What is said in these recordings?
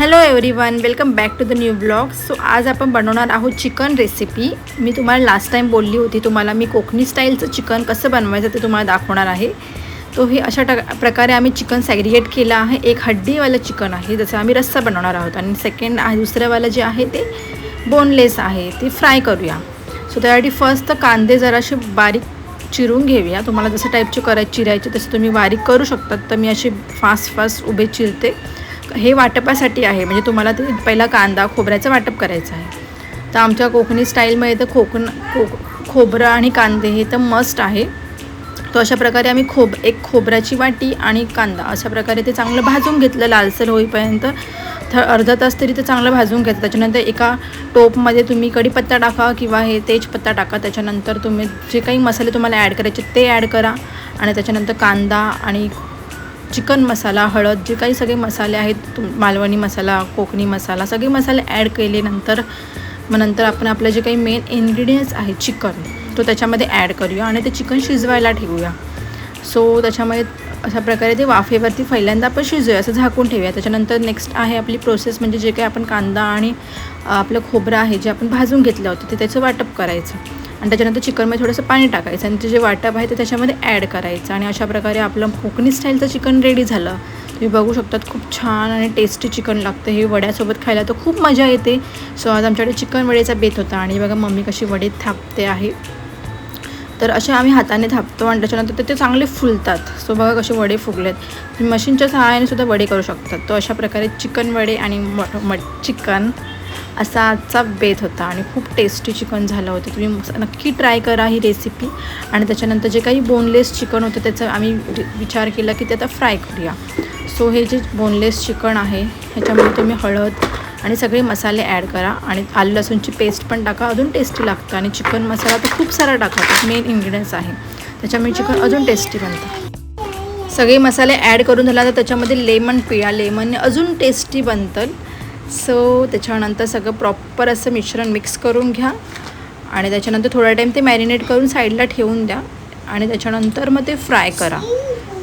Hello everyone, welcome back to the new blog. So आज आपण बनवणार आहोत चिकन रेसिपी. मी तुम्हाला लास्ट टाईम बोलली होती तुम्हाला मी कोकणी स्टाईलचं चिकन कसं बनवायचं ते तुम्हाला दाखवणार आहे. तो हे अशा प्रकारे आम्ही चिकन सॅग्रिगेट केलं आहे. एक हड्डीवालं चिकन आहे जसं आम्ही रस्सा बनवणार आहोत, आणि सेकंड आहे दुसऱ्यावालं जे आहे ते बोनलेस आहे, ते फ्राय करूया. सो त्यासाठी फर्स्ट तर कांदे जरासे बारीक चिरून घेऊया. तुम्हाला जसं टाईपचे चिरायचे तसे तुम्ही बारीक करू शकतात. तर मी असे फास्ट उभे चिरते. हे वाटपासाठी आहे, म्हणजे तुम्हाला ते पहिला कांदा खोबऱ्याचं वाटप करायचं आहे. तर आमच्या कोकणी स्टाईलमध्ये तर खोबरं आणि कांदे हे तर मस्ट आहे. तो अशा प्रकारे आम्ही एक खोबऱ्याची वाटी आणि कांदा अशा प्रकारे ते चांगलं भाजून घेतलं लालसर होईपर्यंत. अर्धा तास तरी ते चांगलं भाजून घेतलं. त्याच्यानंतर एका टोपमध्ये तुम्ही कढीपत्ता टाका किंवा हे तेजपत्ता टाका. त्याच्यानंतर तुम्ही जे काही मसाले तुम्हाला ॲड करायचे ते ॲड करा, आणि त्याच्यानंतर कांदा आणि चिकन मसाला, हळद, जे काही सगळे मसाले आहेत, मालवणी मसाला, कोकणी मसाला, सगळे मसाले ॲड केल्यानंतर नंतर आपण आपलं जे काही मेन इन्ग्रेडियंट्स आहे चिकन, तो त्याच्यामध्ये ॲड करूया आणि ते चिकन शिजवायला ठेवूया. सो त्याच्यामध्ये अशा प्रकारे ते वाफेवरती पहिल्यांदा आपण शिजूया, असं झाकून ठेवूया. त्याच्यानंतर नेक्स्ट आहे आपली प्रोसेस, म्हणजे जे काही आपण कांदा आणि आपलं खोबरं आहे जे आपण भाजून घेतलं होतं ते त्याचं वाटप करायचं, आणि त्याच्यानंतर चिकनमध्ये थोडंसं पाणी टाकायचं आणि ते जे वाटप आहे ते त्याच्यामध्ये ॲड करायचं, आणि अशा प्रकारे आपलं कोकणी स्टाईलचं चिकन रेडी झालं. तुम्ही बघू शकतात खूप छान आणि टेस्टी चिकन लागतं. हे वड्यासोबत खायला तर खूप मजा येते. सो आज आमच्याकडे चिकन वड्याचा बेत होता, आणि बघा मम्मी कशी वडे थापते आहे. तर असे आम्ही हाताने थापतो आणि त्याच्यानंतर ते चांगले फुलतात. सो बघा कसे वडे फुगलेत. तुम्ही मशीनच्या सहाय्याने सुद्धा वडे करू शकतात. तो अशा प्रकारे चिकन वडे आणि चिकन असा आजचा बेत होता, आणि खूप टेस्टी चिकन झालं होतं. तुम्ही नक्की ट्राय करा ही रेसिपी. आणि त्याच्यानंतर जे काही बोनलेस चिकन होतं त्याचा आम्ही विचार केला की ते आता फ्राय करूया. सो हे जे बोनलेस चिकन आहे ह्याच्यामध्ये तुम्ही हळद आणि सगळे मसाले ॲड करा, आणि आलं लसूणची पेस्ट पण टाका, अजून टेस्टी लागतं. आणि चिकन मसाला तर खूप सारा टाका, मेन इन्ग्रेडियंट्स आहे, त्याच्यामुळे चिकन अजून टेस्टी बनतं. सगळे मसाले ॲड करून झाला तर त्याच्यामध्ये लेमन पिळा, लेमनने अजून टेस्टी बनतं. सो त्याच्यानंतर सगळं प्रॉपर असं मिश्रण मिक्स करून घ्या, आणि त्याच्यानंतर थोडा टाईम ते मॅरिनेट करून साईडला ठेवून द्या, आणि त्याच्यानंतर मग ते फ्राय करा.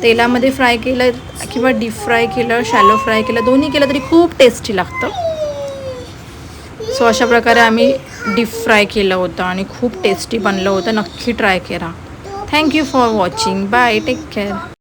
तेलामध्ये फ्राय केलं किंवा डीप फ्राय केलं, शॅलो फ्राय केलं, दोन्ही केलं तरी खूप टेस्टी लागतं. सो अशा प्रकारे आम्ही डीप फ्राय केलं होतं आणि खूप टेस्टी बनलं होतं. नक्की ट्राय करा. Thank you for watching. Bye, take care.